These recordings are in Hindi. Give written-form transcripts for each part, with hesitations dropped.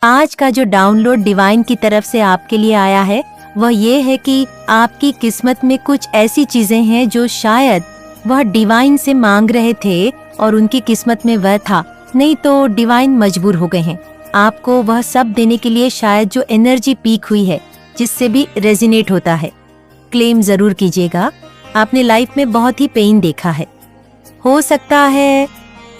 आज का जो डाउनलोड डिवाइन की तरफ से आपके लिए आया है वह ये है कि आपकी किस्मत में कुछ ऐसी चीजें हैं जो शायद वह डिवाइन से मांग रहे थे और उनकी किस्मत में वह था, नहीं तो डिवाइन मजबूर हो गए हैं आपको वह सब देने के लिए। शायद जो एनर्जी पीक हुई है जिससे भी रेजिनेट होता है, क्लेम जरूर कीजिएगा। आपने लाइफ में बहुत ही पेन देखा है, हो सकता है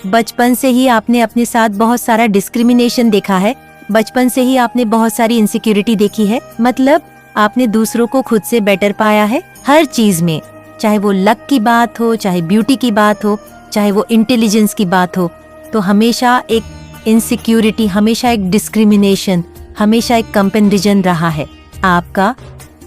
बचपन से ही आपने अपने साथ बहुत सारा डिस्क्रिमिनेशन देखा है, बचपन से ही आपने बहुत सारी इनसिक्योरिटी देखी है। मतलब आपने दूसरों को खुद से बेटर पाया है हर चीज में, चाहे वो लक की बात हो, चाहे ब्यूटी की बात हो, चाहे वो इंटेलिजेंस की बात हो। तो हमेशा एक इनसिक्योरिटी, हमेशा एक डिस्क्रिमिनेशन, हमेशा एक कंपैरिजन रहा है आपका।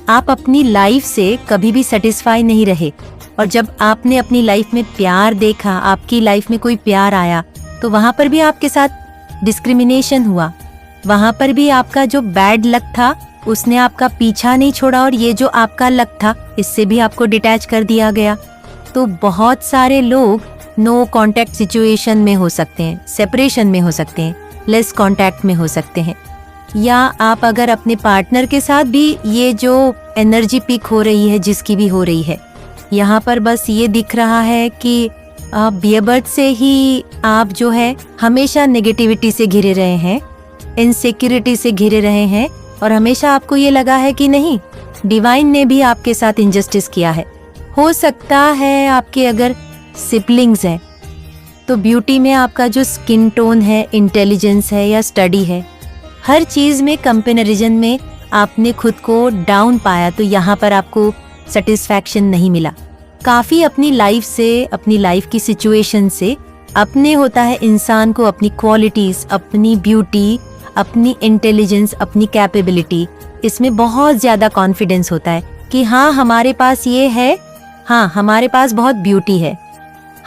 आप अपनी लाइफ से कभी भी सेटिस्फाई नहीं रहे और जब आपने अपनी लाइफ में प्यार देखा, आपकी लाइफ में कोई प्यार आया, तो वहां पर भी आपके साथ डिस्क्रिमिनेशन हुआ। वहां पर भी आपका जो बैड लक था उसने आपका पीछा नहीं छोड़ा और ये जो आपका लक था इससे भी आपको डिटैच कर दिया गया। तो बहुत सारे लोग नो कांटेक्ट सिचुएशन में हो सकते हैं, सेपरेशन में हो सकते हैं, लेस कांटेक्ट में हो सकते हैं, या आप अगर अपने पार्टनर के साथ भी ये जो एनर्जी पीक हो रही है जिसकी भी हो रही है, यहाँ पर बस ये दिख रहा है कि बियबर्थ से ही आप जो है हमेशा नेगेटिविटी से घिरे रहे हैं, इनसिक्योरिटी से घिरे रहे हैं और हमेशा आपको ये लगा है कि नहीं, डिवाइन ने भी आपके साथ इनजस्टिस किया है। हो सकता है आपके अगर सिबलिंग्स हैं तो ब्यूटी में आपका जो स्किन टोन है, इंटेलिजेंस है या स्टडी है, हर चीज में कंपैरिजन में आपने खुद को डाउन पाया, तो यहाँ पर आपको सेटिस्फैक्शन नहीं मिला। काफी अपनी लाइफ से, अपनी लाइफ की सिचुएशन से अपने होता है इंसान को अपनी क्वालिटीज, अपनी ब्यूटी, अपनी इंटेलिजेंस, अपनी कैपेबिलिटी, इसमें बहुत ज्यादा कॉन्फिडेंस होता है कि हाँ हमारे पास ये है, हाँ हमारे पास बहुत ब्यूटी है,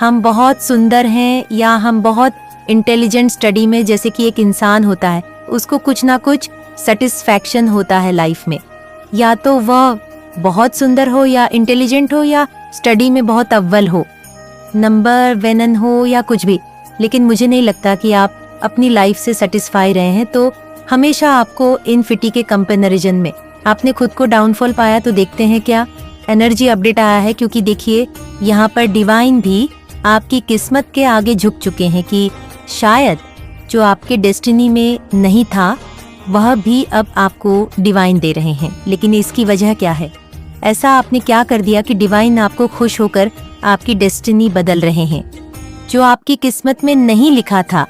हम बहुत सुंदर हैं, या हम बहुत इंटेलिजेंट स्टडी में, जैसे कि एक इंसान होता है उसको कुछ ना कुछ सेटिस्फैक्शन होता है लाइफ में, या तो वह बहुत सुंदर हो या इंटेलिजेंट हो या स्टडी में बहुत अव्वल हो, नंबर वन हो या कुछ भी। लेकिन मुझे नहीं लगता कि आप अपनी लाइफ से सेटिस्फाई रहे हैं, तो हमेशा आपको इनफिटी के कंपैरिजन में आपने खुद को डाउनफॉल पाया। तो देखते हैं क्या एनर्जी अपडेट आया है, क्योंकि देखिए यहाँ पर डिवाइन भी आपकी किस्मत के आगे झुक चुके हैं कि शायद जो आपके डेस्टिनी में नहीं था वह भी अब आपको डिवाइन दे रहे हैं। लेकिन इसकी वजह क्या है, ऐसा आपने क्या कर दिया कि डिवाइन आपको खुश होकर आपकी डेस्टिनी बदल रहे हैं। जो आपकी किस्मत में नहीं लिखा था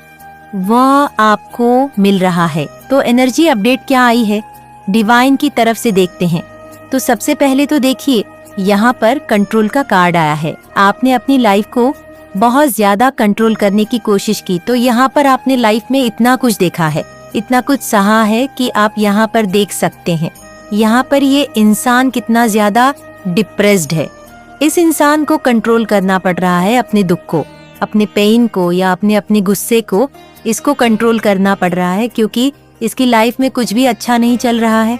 वह आपको मिल रहा है। तो एनर्जी अपडेट क्या आई है डिवाइन की तरफ से, देखते हैं। तो सबसे पहले तो देखिए यहाँ पर कंट्रोल का कार्ड आया है। आपने अपनी लाइफ को बहुत ज्यादा कंट्रोल करने की कोशिश की, तो यहाँ पर आपने लाइफ में इतना कुछ देखा है, इतना कुछ सहा है कि आप यहाँ पर देख सकते हैं यहाँ पर ये इंसान कितना ज्यादा डिप्रेस्ड है। इस इंसान को कंट्रोल करना पड़ रहा है, अपने दुख को, अपने पेन को, या अपने गुस्से को, इसको कंट्रोल करना पड़ रहा है क्योंकि इसकी लाइफ में कुछ भी अच्छा नहीं चल रहा है।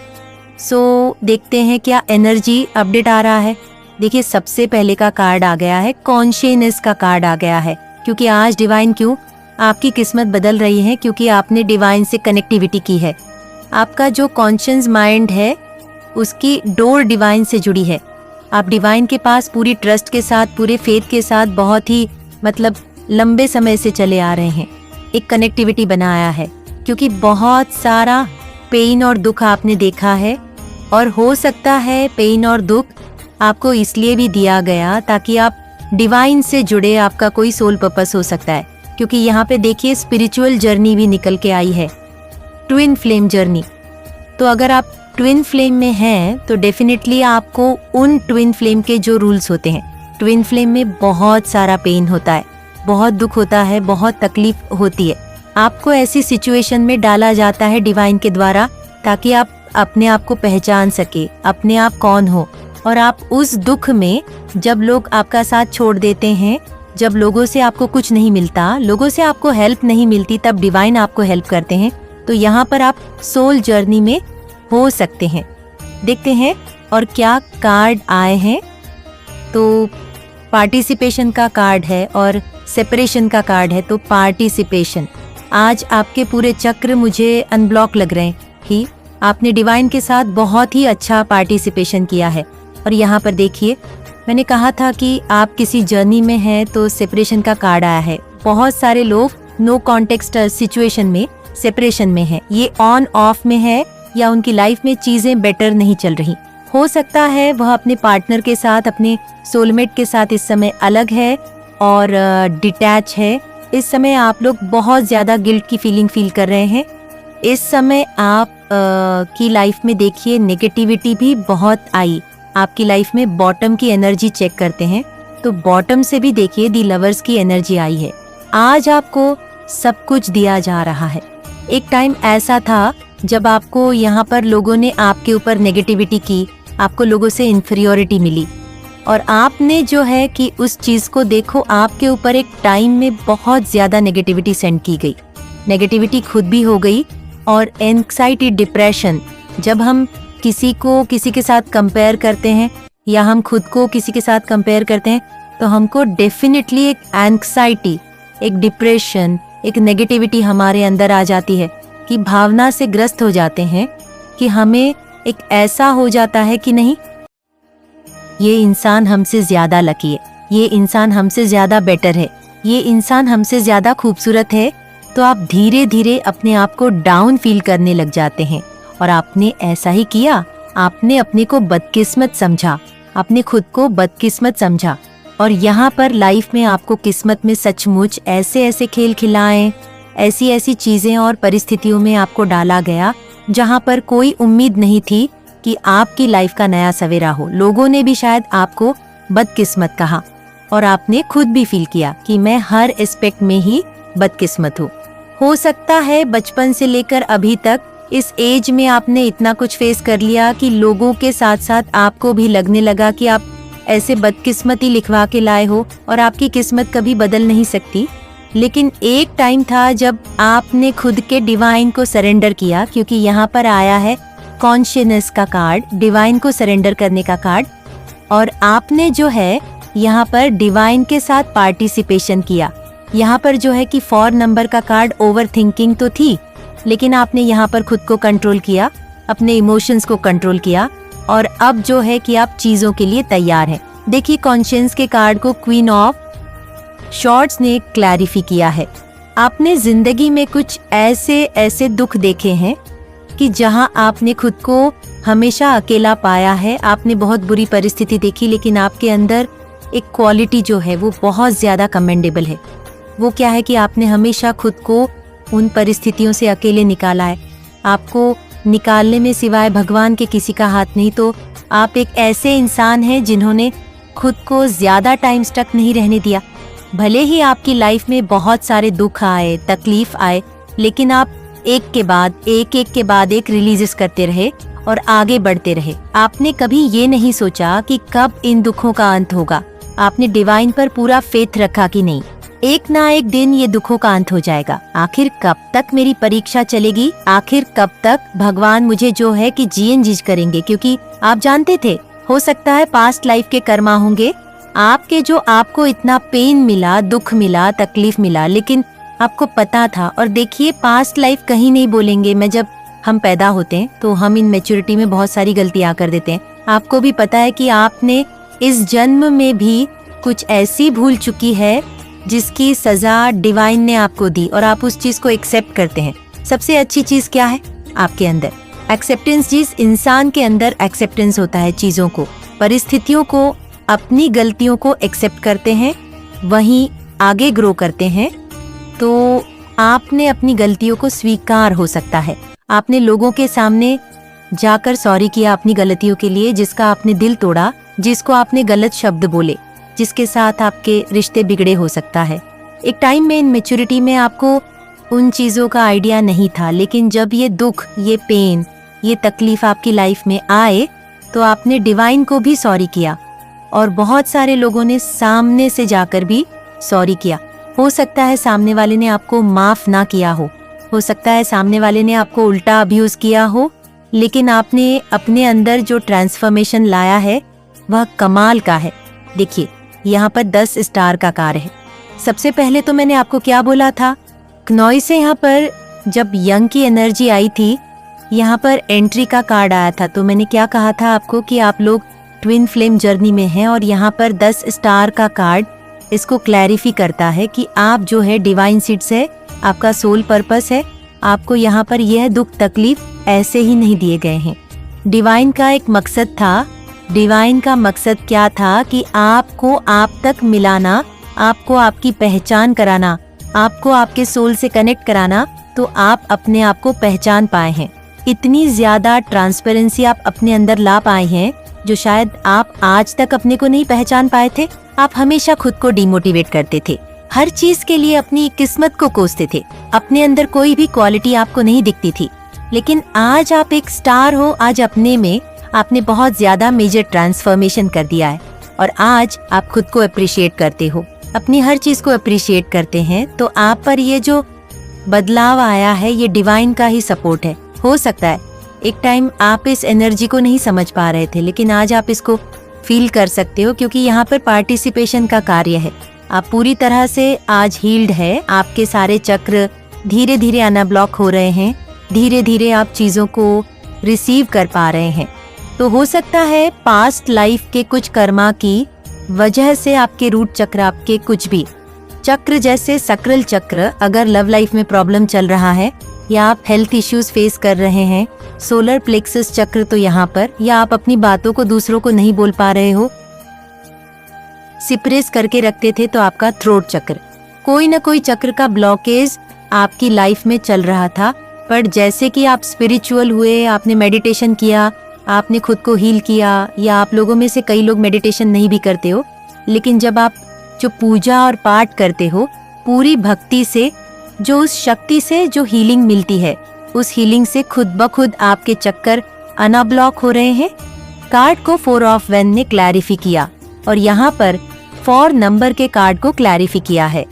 सो देखते हैं क्या एनर्जी अपडेट आ रहा है। देखिए सबसे पहले का कार्ड आ गया है, कॉन्शियसनेस का कार्ड आ गया है, क्योंकि आज डिवाइन क्यों आपकी किस्मत बदल रही है, क्योंकि आपने डिवाइन से कनेक्टिविटी की है। आपका जो कॉन्शियस माइंड है उसकी डोर डिवाइन से जुड़ी है। आप डिवाइन के पास पूरी ट्रस्ट के साथ, पूरे फेथ के साथ बहुत ही मतलब लंबे समय से चले आ रहे हैं, एक कनेक्टिविटी बनाया है, क्योंकि बहुत सारा पेन और दुख आपने देखा है। और हो सकता है पेन और दुख आपको इसलिए भी दिया गया ताकि आप डिवाइन से जुड़े, आपका कोई सोल पर्पस हो सकता है, क्योंकि यहाँ पे देखिए स्पिरिचुअल जर्नी भी निकल के आई है, ट्विन फ्लेम जर्नी। तो अगर आप ट्विन फ्लेम में हैं तो डेफिनेटली आपको उन ट्विन फ्लेम के जो रूल्स होते हैं, ट्विन फ्लेम में बहुत सारा पेन होता है, बहुत दुख होता है, बहुत तकलीफ होती है। आपको ऐसी सिचुएशन में डाला जाता है डिवाइन के द्वारा ताकि आप अपने आप को पहचान सके, अपने आप कौन हो। और आप उस दुख में, जब लोग आपका साथ छोड़ देते हैं, जब लोगों से आपको कुछ नहीं मिलता, लोगों से आपको हेल्प नहीं मिलती, तब डिवाइन आपको हेल्प करते हैं। तो यहाँ पर आप सोल जर्नी में हो सकते हैं। देखते हैं और क्या कार्ड आए हैं। तो पार्टिसिपेशन का कार्ड है और सेपरेशन का कार्ड है। तो पार्टिसिपेशन, आज आपके पूरे चक्र मुझे अनब्लॉक लग रहे हैं कि आपने डिवाइन के साथ बहुत ही अच्छा पार्टिसिपेशन किया है। और यहाँ पर देखिए, मैंने कहा था कि आप किसी जर्नी में हैं तो सेपरेशन का कार्ड आया है। बहुत सारे लोग नो कॉन्टेक्स्ट सिचुएशन में सेपरेशन में हैं। ये ऑन ऑफ में है या उनकी लाइफ में चीजें बेटर नहीं चल रही। हो सकता है वह अपने पार्टनर के साथ, अपने सोलमेट के साथ इस समय अलग है और डिटैच है। इस समय आप लोग बहुत ज्यादा गिल्ट की फीलिंग फील कर रहे हैं। इस समय आप की लाइफ में देखिए नेगेटिविटी भी बहुत आई। आपकी लाइफ में बॉटम की एनर्जी चेक करते हैं तो बॉटम से भी देखिए दी लवर्स की एनर्जी आई है। आज आपको सब कुछ दिया जा रहा है। एक टाइम ऐसा था जब आपको यहाँ पर लोगों ने आपके ऊपर नेगेटिविटी की, आपको लोगों से इन्फीरियोरिटी मिली और आपने जो है कि उस चीज को देखो, आपके ऊपर एक टाइम में बहुत ज्यादा नेगेटिविटी सेंड की गई। नेगेटिविटी खुद भी हो गई और एंग्जाइटी, डिप्रेशन, जब हम किसी को किसी के साथ कंपेयर करते हैं या हम खुद को किसी के साथ कंपेयर करते हैं तो हमको डेफिनेटली एक एंग्जाइटी, एक डिप्रेशन, एक नेगेटिविटी हमारे अंदर आ जाती है कि भावना से ग्रस्त हो जाते हैं कि हमें एक ऐसा हो जाता है कि नहीं, ये इंसान हमसे ज्यादा लकी है, ये इंसान हमसे ज्यादा बेटर है, ये इंसान हमसे ज्यादा खूबसूरत है। तो आप धीरे धीरे अपने आप को डाउन फील करने लग जाते हैं। और आपने ऐसा ही किया, आपने अपने को बदकिस्मत समझा, आपने खुद को बदकिस्मत समझा। और यहाँ पर लाइफ में आपको किस्मत में सचमुच ऐसे ऐसे खेल खिलाएं, ऐसी ऐसी चीजें और परिस्थितियों में आपको डाला गया जहाँ पर कोई उम्मीद नहीं थी कि आपकी लाइफ का नया सवेरा हो। लोगों ने भी शायद आपको बदकिस्मत कहा और आपने खुद भी फील किया कि मैं हर एस्पेक्ट में ही बदकिस्मत हूँ। हो सकता है बचपन से लेकर अभी तक इस एज में आपने इतना कुछ फेस कर लिया कि लोगों के साथ साथ आपको भी लगने लगा कि आप ऐसे बदकिस्मती लिखवा के लाए हो और आपकी किस्मत कभी बदल नहीं सकती। लेकिन एक टाइम था जब आपने खुद के डिवाइन को सरेंडर किया, क्योंकि यहाँ पर आया है कॉन्शियसनेस का कार्ड, डिवाइन को सरेंडर करने का कार्ड। और आपने जो है यहाँ पर डिवाइन के साथ पार्टिसिपेशन किया। यहाँ पर जो है कि 4 नंबर का कार्ड ओवर थिंकिंग तो थी, लेकिन आपने यहाँ पर खुद को कंट्रोल किया, अपने इमोशंस को कंट्रोल किया और अब जो है कि आप चीजों के लिए तैयार हैं। देखिए कॉन्शियस के कार्ड को क्वीन ऑफ शॉर्ट्स ने क्लैरिफी किया है। आपने जिंदगी में कुछ ऐसे ऐसे दुख देखे हैं कि जहां आपने खुद को हमेशा अकेला पाया है। आपने बहुत बुरी परिस्थिति देखी, लेकिन आपके अंदर एक क्वालिटी जो है वो बहुत ज्यादा कमेंडेबल है। वो क्या है कि आपने हमेशा खुद को उन परिस्थितियों से अकेले निकाला है। आपको निकालने में सिवाय भगवान के किसी का हाथ नहीं। तो आप एक ऐसे इंसान हैं जिन्होंने खुद को ज्यादा टाइम स्टक नहीं रहने दिया। भले ही आपकी लाइफ में बहुत सारे दुख आए, तकलीफ आए, लेकिन आप एक के बाद एक रिलीजेस करते रहे और आगे बढ़ते रहे। आपने कभी ये नहीं सोचा कि कब इन दुखों का अंत होगा। आपने डिवाइन पर पूरा फेथ रखा कि नहीं, एक ना एक दिन ये दुखों का अंत हो जाएगा। आखिर कब तक मेरी परीक्षा चलेगी, आखिर कब तक भगवान मुझे जो है कि जीएनजी करेंगे। क्योंकि आप जानते थे, हो सकता है पास्ट लाइफ के कर्मा होंगे आपके, जो आपको इतना पेन मिला, दुख मिला, तकलीफ मिला, लेकिन आपको पता था। और देखिए पास्ट लाइफ कहीं नहीं बोलेंगे। मैं जब हम पैदा होते हैं तो हम इन मैच्योरिटी में बहुत सारी गलतियां कर देते हैं। आपको भी पता है कि आपने इस जन्म में भी कुछ ऐसी भूल चुकी है जिसकी सजा डिवाइन ने आपको दी और आप उस चीज को एक्सेप्ट करते हैं। सबसे अच्छी चीज क्या है आपके अंदर? एक्सेप्टेंस। जिस इंसान के अंदर एक्सेप्टेंस होता है चीजों को, परिस्थितियों को, अपनी गलतियों को एक्सेप्ट करते हैं, वहीं आगे ग्रो करते हैं। तो आपने अपनी गलतियों को स्वीकार हो सकता है। आपने लोगों के सामने जाकर सॉरी किया अपनी गलतियों के लिए, जिसका आपने दिल तोड़ा, जिसको आपने गलत शब्द बोले, जिसके साथ आपके रिश्ते बिगड़े हो सकता है। एक टाइम में इन मैच्योरिटी में आपको उन चीजों का आइडिया नहीं था, लेकिन जब ये दुख, ये पेन, ये तकलीफ आपकी लाइफ में आए तो आपने डिवाइन को भी सॉरी किया और बहुत सारे लोगों ने सामने से जाकर भी सॉरी किया। हो सकता है सामने वाले ने आपको माफ ना किया हो सकता है सामने वाले ने आपको उल्टा अब्यूज किया हो, लेकिन आपने अपने अंदर जो ट्रांसफॉर्मेशन लाया है वह कमाल का है। देखिए यहाँ पर 10 स्टार का कार्य है। सबसे पहले तो मैंने आपको क्या बोला था क्नॉय से यहाँ पर जब यंग की एनर्जी आई थी, यहाँ पर एंट्री का कार्ड आया था। तो मैंने क्या कहा था आपको कि आप लोग ट्विन फ्लेम जर्नी में हैं, और यहाँ पर 10 स्टार का कार्ड इसको क्लैरिफी करता है कि आप जो है डिवाइन सीड्स है, आपका सोल पर्पस है। आपको यहाँ पर यह दुख तकलीफ ऐसे ही नहीं दिए गए हैं। डिवाइन का एक मकसद था। डिवाइन का मकसद क्या था कि आपको आप तक मिलाना, आपको आपकी पहचान कराना, आपको आपके सोल से कनेक्ट कराना, तो आप अपने आप को पहचान पाए हैं। इतनी ज्यादा ट्रांसपेरेंसी आप अपने अंदर ला पाए हैं जो शायद आप आज तक अपने को नहीं पहचान पाए थे। आप हमेशा खुद को डिमोटिवेट करते थे, हर चीज के लिए अपनी किस्मत को कोसते थे, अपने अंदर कोई भी क्वालिटी आपको नहीं दिखती थी। लेकिन आज आप एक स्टार हो। आज अपने में आपने बहुत ज्यादा मेजर ट्रांसफॉर्मेशन कर दिया है, और आज आप खुद को अप्रिशिएट करते हो, अपनी हर चीज को अप्रिशिएट करते हैं। तो आप पर ये जो बदलाव आया है, ये डिवाइन का ही सपोर्ट है। हो सकता है एक टाइम आप इस एनर्जी को नहीं समझ पा रहे थे, लेकिन आज आप इसको फील कर सकते हो, क्योंकि यहाँ पर पार्टिसिपेशन का कार्य है। आप पूरी तरह से आज हील्ड है। आपके सारे चक्र धीरे धीरे अनब्लॉक हो रहे हैं, धीरे धीरे आप चीजों को रिसीव कर पा रहे हैं। तो हो सकता है पास्ट लाइफ के कुछ कर्मा की वजह से आपके रूट चक्र, आपके कुछ भी चक्र जैसे सक्रिल चक्र, अगर लव लाइफ में प्रॉब्लम चल रहा है, या आप हेल्थ इश्यूज फेस कर रहे हैं, सोलर प्लेक्सस चक्र तो यहाँ पर, या आप अपनी बातों को दूसरों को नहीं बोल पा रहे हो, सिप्रेस करके रखते थे, तो आपका थ्रोट चक्र, कोई ना कोई चक्र का ब्लॉकेज आपकी लाइफ में चल रहा था। पर जैसे कि आप स्पिरिचुअल हुए, आपने मेडिटेशन किया, आपने खुद को हील किया, या आप लोगों में से कई लोग मेडिटेशन नहीं भी करते हो, लेकिन जब आप जो पूजा और पाठ करते हो पूरी भक्ति से, जो उस शक्ति से जो हीलिंग मिलती है, उस हीलिंग से खुद ब खुद आपके चक्कर अनब्लॉक हो रहे हैं। कार्ड को 4 ऑफ वैन ने क्लैरिफी किया, और यहाँ पर 4 नंबर के कार्ड को क्लैरिफी किया है।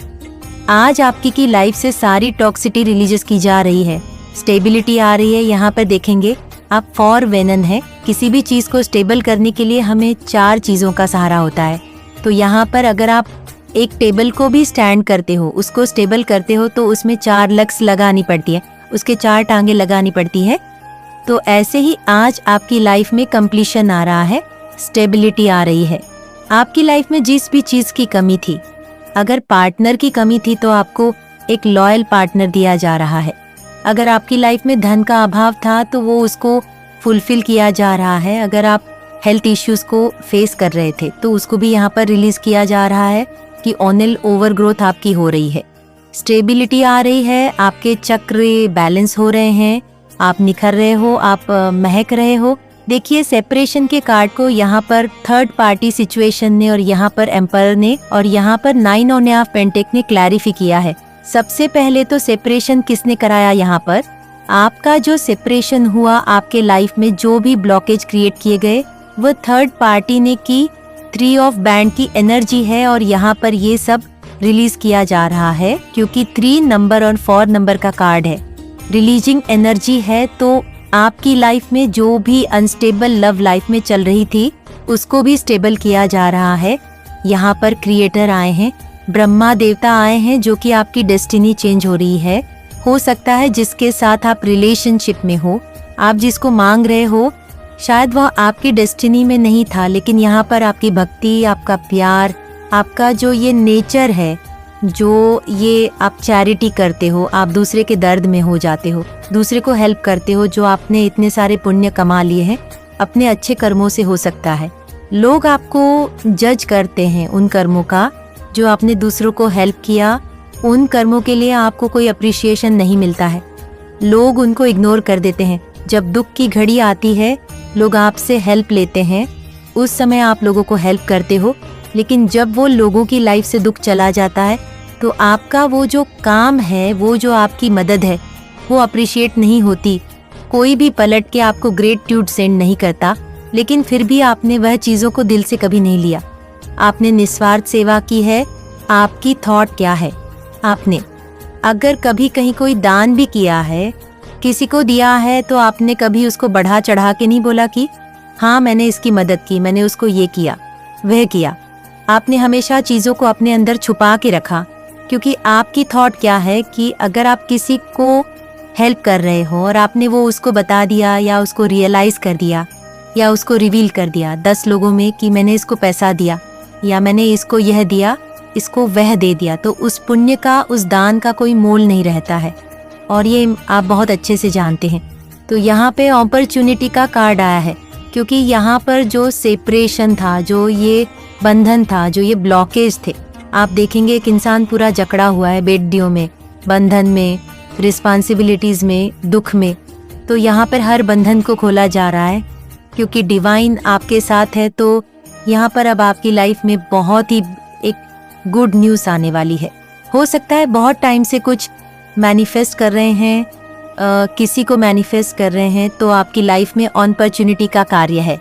आज आपकी की लाइफ से सारी टॉक्सिटी रिलीज की जा रही है, स्टेबिलिटी आ रही है। यहाँ पर देखेंगे आप 4 वेनन है। किसी भी चीज को स्टेबल करने के लिए हमें 4 चीजों का सहारा होता है। तो यहाँ पर अगर आप एक टेबल को भी स्टैंड करते हो, उसको स्टेबल करते हो, तो उसमें 4 लग्स लगानी पड़ती है, उसके 4 टांगे लगानी पड़ती है। तो ऐसे ही आज आपकी लाइफ में कंप्लीशन आ रहा है, स्टेबिलिटी आ रही है। आपकी लाइफ में जिस भी चीज की कमी थी, अगर पार्टनर की कमी थी, तो आपको एक लॉयल पार्टनर दिया जा रहा है। अगर आपकी लाइफ में धन का अभाव था, तो वो उसको फुलफिल किया जा रहा है। अगर आप हेल्थ इश्यूज को फेस कर रहे थे, तो उसको भी यहाँ पर रिलीज किया जा रहा है कि ऑनल ओवर ग्रोथ आपकी हो रही है, स्टेबिलिटी आ रही है, आपके चक्र बैलेंस हो रहे हैं, आप निखर रहे हो, आप महक रहे हो। देखिए सेपरेशन के कार्ड को यहाँ पर थर्ड पार्टी सिचुएशन ने, और यहाँ पर एम्पायर ने, और यहाँ पर 9 ऑफ पेंटेक ने क्लैरिफी किया है। सबसे पहले तो सेपरेशन किसने कराया? यहाँ पर आपका जो सेपरेशन हुआ, आपके लाइफ में जो भी ब्लॉकेज क्रिएट किए गए, वो थर्ड पार्टी ने की। 3 ऑफ बैंड की एनर्जी है, और यहाँ पर ये सब रिलीज किया जा रहा है, क्योंकि 3 नंबर और 4 नंबर का कार्ड है, रिलीजिंग एनर्जी है। तो आपकी लाइफ में जो भी अनस्टेबल लव लाइफ में चल रही थी, उसको भी स्टेबल किया जा रहा है। यहाँ पर क्रिएटर आए हैं, ब्रह्मा देवता आए हैं, जो कि आपकी डेस्टिनी चेंज हो रही है। हो सकता है जिसके साथ आप रिलेशनशिप में हो, आप जिसको मांग रहे हो, शायद वह आपकी डेस्टिनी में नहीं था, लेकिन यहाँ पर आपकी भक्ति, आपका प्यार, आपका जो ये नेचर है, जो ये आप चैरिटी करते हो, आप दूसरे के दर्द में हो जाते हो, दूसरे को हेल्प करते हो, जो आपने इतने सारे पुण्य कमा लिए हैं अपने अच्छे कर्मों से। हो सकता है लोग आपको जज करते हैं उन कर्मों का जो आपने दूसरों को हेल्प किया, उन कर्मों के लिए आपको कोई अप्रिसिएशन नहीं मिलता है, लोग उनको इग्नोर कर देते हैं। जब दुख की घड़ी आती है, लोग आपसे हेल्प लेते हैं, उस समय आप लोगों को हेल्प करते हो, लेकिन जब वो लोगों की लाइफ से दुख चला जाता है, तो आपका वो जो काम है, वो जो आपकी मदद है, वो अप्रिशिएट नहीं होती। कोई भी पलट के आपको ग्रेटिट्यूड सेंड नहीं करता, लेकिन फिर भी आपने वह चीज़ों को दिल से कभी नहीं लिया। आपने निस्वार्थ सेवा की है। आपकी थॉट क्या है? आपने अगर कभी कहीं कोई दान भी किया है, किसी को दिया है, तो आपने कभी उसको बढ़ा चढ़ा के नहीं बोला कि हाँ मैंने इसकी मदद की, मैंने उसको ये किया, वह किया। आपने हमेशा चीज़ों को अपने अंदर छुपा के रखा, क्योंकि आपकी थॉट क्या है कि अगर आप किसी को हेल्प कर रहे हो और आपने वो उसको बता दिया या उसको रियलाइज कर दिया या उसको रिवील कर दिया 10 लोगों में कि मैंने इसको पैसा दिया या मैंने इसको यह दिया, इसको वह दे दिया, तो उस पुण्य का, उस दान का कोई मोल नहीं रहता है, और ये आप बहुत अच्छे से जानते हैं। तो यहाँ पे अपॉर्चुनिटी का कार्ड आया है, क्योंकि यहाँ पर जो सेपरेशन था, जो ये बंधन था, जो ये ब्लॉकेज थे, आप देखेंगे एक इंसान पूरा जकड़ा हुआ है बेड़ियों में, बंधन में, रिस्पॉन्सिबिलिटीज में, दुख में। तो यहाँ पर हर बंधन को खोला जा रहा है, क्योंकि डिवाइन आपके साथ है। तो यहाँ पर अब आपकी लाइफ में बहुत ही एक गुड न्यूज़ आने वाली है। हो सकता है बहुत टाइम से कुछ मैनिफेस्ट कर रहे हैं, किसी को मैनिफेस्ट कर रहे हैं, तो आपकी लाइफ में अपॉर्चुनिटी का कार्य है।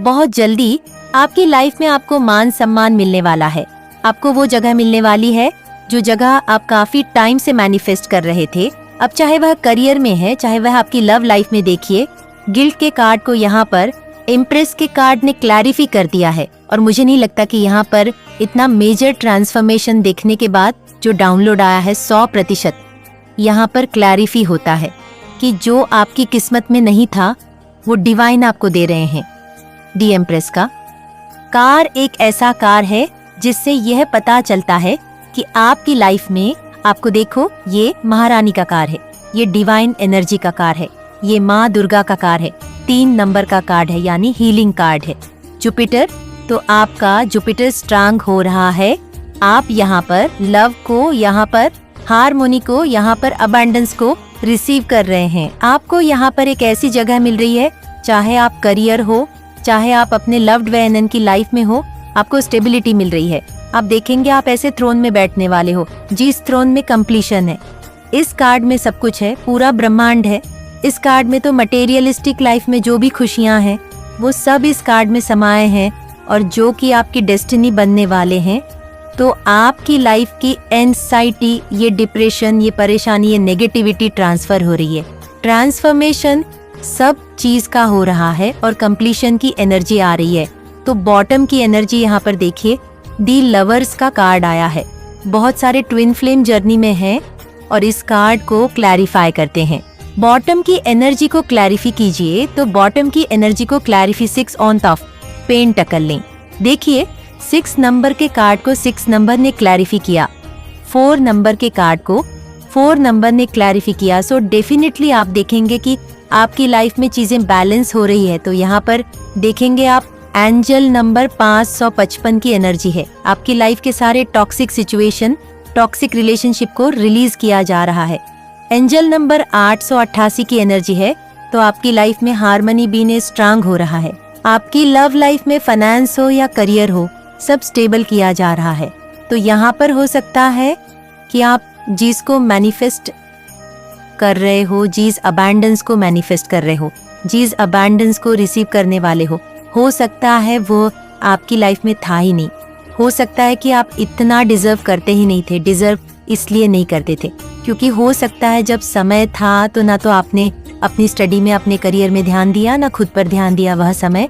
बहुत जल्दी आपकी लाइफ में आपको मान सम्मान मिलने वाला है। आपको वो जगह मिलने वाली है जो जगह आप काफी टाइम से मैनिफेस्ट कर रहे थे। अब चाहे वह करियर में है, चाहे वह आपकी लव लाइफ में। देखिए, गिल्ट के कार्ड को यहाँ पर इम्प्रेस के कार्ड ने क्लैरिफी कर दिया है, और मुझे नहीं लगता कि यहाँ पर इतना मेजर ट्रांसफॉर्मेशन देखने के बाद जो डाउनलोड आया है 100% यहाँ पर क्लैरिफी होता है कि जो आपकी किस्मत में नहीं था वो डिवाइन आपको दे रहे हैं। दी एम्प्रेस का कार एक ऐसा कार है जिससे यह पता चलता है कि आपकी लाइफ में, आपको देखो, ये महारानी का कार है, ये डिवाइन एनर्जी का कार है, ये माँ दुर्गा का कार है, 3 नंबर का कार्ड है, यानी हीलिंग कार्ड है। जुपिटर, तो आपका जुपिटर स्ट्रांग हो रहा है। आप यहाँ पर लव को, यहाँ पर हार्मोनी को, यहाँ पर अबंडेंस को रिसीव कर रहे हैं। आपको यहाँ पर एक ऐसी जगह मिल रही है, चाहे आप करियर हो, चाहे आप अपने लव्ड वन की लाइफ में हो, आपको स्टेबिलिटी मिल रही है। आप देखेंगे आप ऐसे थ्रोन में बैठने वाले हो जिस थ्रोन में कंप्लीशन है। इस कार्ड में सब कुछ है, पूरा ब्रह्मांड है। इस कार्ड में तो मटेरियलिस्टिक लाइफ में जो भी खुशियां हैं वो सब इस कार्ड में समाये हैं, और जो कि आपकी डेस्टिनी बनने वाले हैं। तो आपकी लाइफ की एंजाइटी, ये डिप्रेशन, ये परेशानी, ये नेगेटिविटी ट्रांसफर हो रही है। ट्रांसफॉर्मेशन सब चीज का हो रहा है और कंप्लीशन की एनर्जी आ रही है। तो बॉटम की एनर्जी यहाँ पर देखिए, दी लवर्स का कार्ड आया है। बहुत सारे ट्विन फ्लेम जर्नी में हैं और इस कार्ड को क्लैरिफाई करते हैं। बॉटम की एनर्जी को क्लैरिफी कीजिए, तो बॉटम की एनर्जी को क्लैरिफी 6 ऑन ऑफ पेन टकल लें। देखिए, 6 नंबर के कार्ड को 6 नंबर ने क्लैरिफी किया, 4 नंबर के कार्ड को 4 नंबर ने क्लैरिफी किया। सो डेफिनेटली आप देखेंगे कि आपकी लाइफ में चीजें बैलेंस हो रही है। तो यहाँ पर देखेंगे आप एंजल नंबर 555 की एनर्जी है। आपकी लाइफ के सारे टॉक्सिक सिचुएशन, टॉक्सिक रिलेशनशिप को रिलीज किया जा रहा है। एंजल नंबर 888 की एनर्जी है, तो आपकी लाइफ में हार्मनी बीने स्ट्रांग हो रहा है। आपकी लव लाइफ में फाइनेंस हो या करियर हो, सब स्टेबल किया जा रहा है। तो यहाँ पर हो सकता है कि आप जिसको मैनिफेस्ट कर रहे हो, जिस अबैंडेंस को मैनिफेस्ट कर रहे हो, जिस अबैंडेंस को रिसीव करने वाले हो सकता है वो आपकी लाइफ में था ही नहीं। हो सकता है कि आप इतना डिजर्व करते ही नहीं थे, डिजर्व इसलिए नहीं करते थे क्योंकि हो सकता है जब समय था तो ना तो आपने अपनी स्टडी में, अपने करियर में ध्यान दिया, ना खुद पर ध्यान दिया। वह समय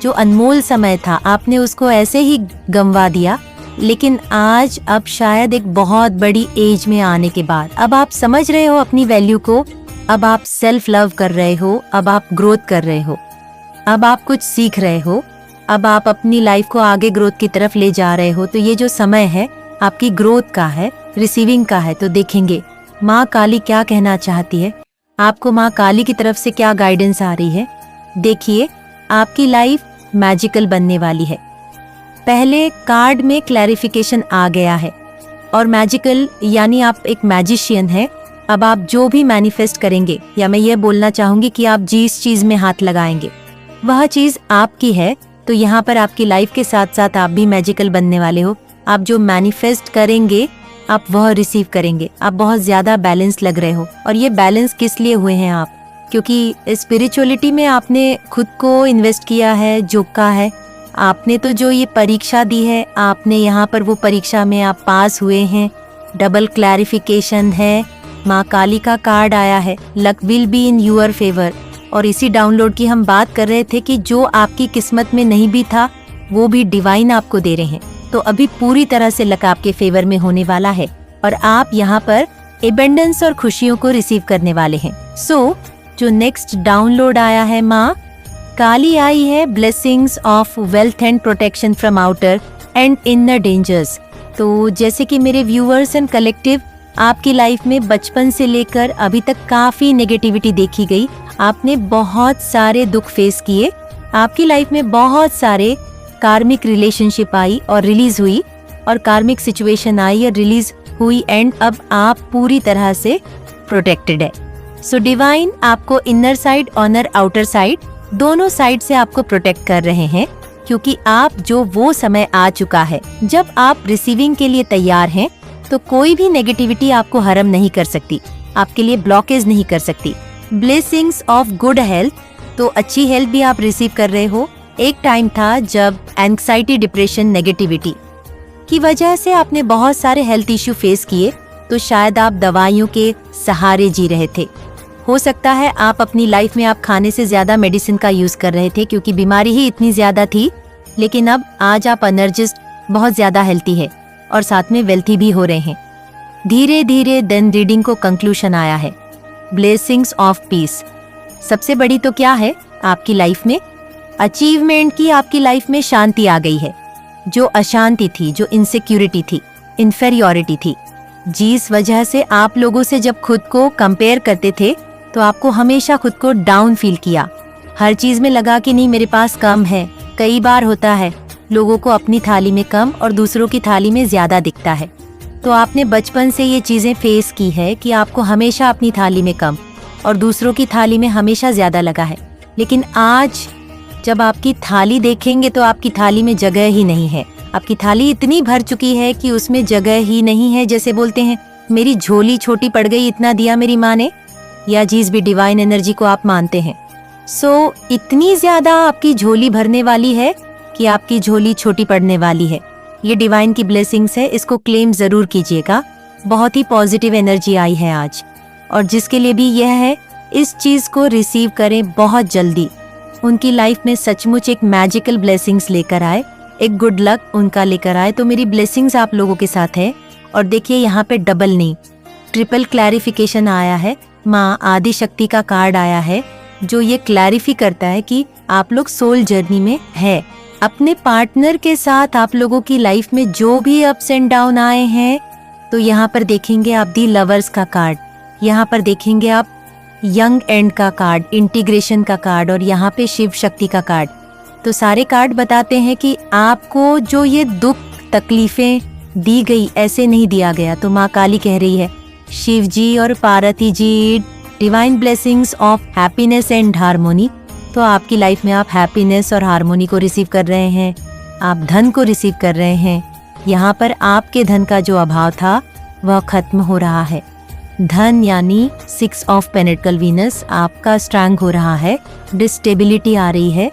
जो अनमोल समय था, आपने उसको ऐसे ही गंवा दिया। लेकिन आज, अब शायद एक बहुत बड़ी एज में आने के बाद, अब आप समझ रहे हो अपनी वैल्यू को, अब आप सेल्फ लव कर रहे हो, अब आप ग्रोथ कर रहे हो, अब आप कुछ सीख रहे हो, अब आप अपनी लाइफ को आगे ग्रोथ की तरफ ले जा रहे हो। तो ये जो समय है आपकी ग्रोथ का है, रिसीविंग का है। तो देखेंगे माँ काली क्या कहना चाहती है, आपको माँ काली की तरफ से क्या गाइडेंस आ रही है। देखिए, आपकी लाइफ मैजिकल बनने वाली है। पहले कार्ड में क्लैरिफिकेशन आ गया है, और मैजिकल यानी आप एक मैजिशियन है। अब आप जो भी मैनिफेस्ट करेंगे, या मैं ये बोलना चाहूंगी कि आप जिस चीज में हाथ लगाएंगे वह चीज आपकी है। तो यहाँ पर आपकी लाइफ के साथ साथ आप भी मैजिकल बनने वाले हो। आप जो मैनिफेस्ट करेंगे आप वह रिसीव करेंगे। आप बहुत ज्यादा बैलेंस लग रहे हो, और ये बैलेंस किस लिए हुए हैं आप, क्योंकि स्पिरिचुअलिटी में आपने खुद को इन्वेस्ट किया है, झोंका है। आपने तो जो ये परीक्षा दी है, आपने यहाँ पर वो परीक्षा में आप पास हुए हैं। डबल क्लैरिफिकेशन है, माँ काली का कार्ड आया है, luck will be in your favour. और इसी डाउनलोड की हम बात कर रहे थे कि जो आपकी किस्मत में नहीं भी था वो भी डिवाइन आपको दे रहे हैं। तो अभी पूरी तरह से लक आपके फेवर में होने वाला है। और आप यहाँ पर एबेंडेंस और खुशियों को रिसीव करने वाले हैं। जो नेक्स्ट डाउनलोड आया है माँ, काली आई है blessings of wealth and protection from outer and inner dangers. तो जैसे कि मेरे व्यूअर्स एंड कलेक्टिव, आपकी लाइफ में बचपन से लेकर अभी तक काफी नेगेटिविटी देखी गई, आपने बहुत सारे दुख फेस किए, आपकी लाइफ में बहुत सारे कार्मिक रिलेशनशिप आई और रिलीज हुई, और कार्मिक सिचुएशन आई और रिलीज हुई, एंड अब आप पूरी तरह से प्रोटेक्टेड है। सो डिवाइन आपको इनर साइड, ऑनर, आउटर साइड, दोनों साइड से आपको प्रोटेक्ट कर रहे हैं, क्योंकि आप जो वो समय आ चुका है जब आप रिसीविंग के लिए तैयार हैं, तो कोई भी नेगेटिविटी आपको हरम नहीं कर सकती, आपके लिए ब्लॉकेज नहीं कर सकती। ब्लेसिंग्स ऑफ गुड हेल्थ, तो अच्छी हेल्थ भी आप रिसीव कर रहे हो। एक टाइम था जब एंग्जाइटी, डिप्रेशन, नेगेटिविटी की वजह से आपने बहुत सारे हेल्थ इश्यू फेस किए, तो शायद आप दवाइयों के सहारे जी रहे थे। हो सकता है आप अपनी लाइफ में आप खाने से ज्यादा मेडिसिन का यूज कर रहे थे, क्योंकि बीमारी ही इतनी ज्यादा थी, लेकिन अब आज आप एनर्जिस्ट, बहुत ज्यादा हेल्थी है और साथ में वेल्थी भी हो रहे हैं। धीरे धीरे देन रीडिंग को कंक्लूजन आया है, ब्लेसिंग्स ऑफ पीस। सबसे बड़ी तो क्या है आपकी लाइफ में, अचीवमेंट की आपकी लाइफ में शांति आ गई है। जो अशांति थी, जो इनसिक्योरिटी थी, इन्फेरियोरिटी थी, जिस वजह से आप लोगों से जब खुद को कंपेयर करते थे, तो आपको हमेशा खुद को डाउन फील किया, हर चीज में लगा कि नहीं मेरे पास कम है। कई बार होता है लोगों को अपनी थाली में कम और दूसरों की थाली में ज्यादा दिखता है। तो आपने बचपन से ये चीजें फेस की है कि आपको हमेशा अपनी थाली में कम और दूसरों की थाली में हमेशा ज्यादा लगा है। लेकिन आज जब आपकी थाली देखेंगे तो आपकी थाली में जगह ही नहीं है। आपकी थाली इतनी भर चुकी है कि उसमें जगह ही नहीं है। जैसे बोलते हैं मेरी झोली छोटी पड़ गई, इतना दिया मेरी माँ ने, या जिस भी डिवाइन एनर्जी को आप मानते हैं। इतनी ज्यादा आपकी झोली भरने वाली है कि आपकी झोली छोटी पड़ने वाली है। ये डिवाइन की ब्लेसिंग्स है, इसको क्लेम जरूर कीजिएगा। बहुत ही पॉजिटिव एनर्जी आई है आज, और जिसके लिए भी यह है इस चीज को रिसीव करें बहुत जल्दी। उनकी लाइफ में सचमुच एक मैजिकल ब्लेसिंग्स लेकर आए, एक गुड लक उनका लेकर आए। तो मेरी ब्लेसिंग्स आप लोगों के साथ है। और देखिए यहाँ पे डबल नहीं, ट्रिपल क्लैरिफिकेशन आया है। माँ आदि शक्ति का कार्ड आया है, जो ये क्लैरिफी करता है कि आप लोग सोल जर्नी में है। अपने पार्टनर के साथ आप लोगों की लाइफ में जो भी अप्स एंड डाउन आए हैं, तो यहाँ पर देखेंगे आप दी लवर्स का कार्ड, यहाँ पर देखेंगे आप यंग एंड का कार्ड, इंटीग्रेशन का कार्ड, और यहाँ पे शिव शक्ति का कार्ड। तो सारे कार्ड बताते हैं कि आपको जो ये दुख तकलीफें दी गई, ऐसे नहीं दिया गया। तो माँ काली कह रही है, शिव जी और Parvati ji, divine blessings of happiness and harmony. तो आपकी लाइफ में आप हैप्पीनेस और हार्मोनी को रिसीव कर रहे हैं, आप धन को रिसीव कर रहे हैं। यहाँ पर आपके धन का जो अभाव था वह खत्म हो रहा है। धन यानी 6 ऑफ पेंटिकल वीनस आपका स्ट्रांग हो रहा है, डिस्टेबिलिटी आ रही है।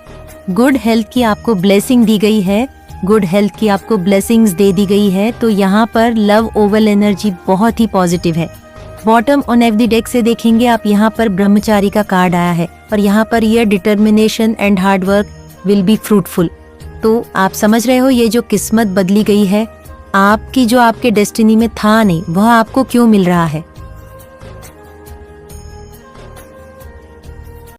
गुड हेल्थ की आपको ब्लेसिंग दी गई है, गुड हेल्थ की आपको ब्लेसिंग्स दे दी गई है। तो यहाँ पर लव ओवल एनर्जी बहुत ही पॉजिटिव है। Bottom on F the deck से देखेंगे आप, यहाँ पर ब्रह्मचारी का कार्ड आया है, और यहाँ पर ये determination and hard work will be fruitful. तो आप समझ रहे हो ये जो किस्मत बदली गई है, आपकी जो आपके डेस्टिनी में था नहीं, वह आपको क्यों मिल रहा है।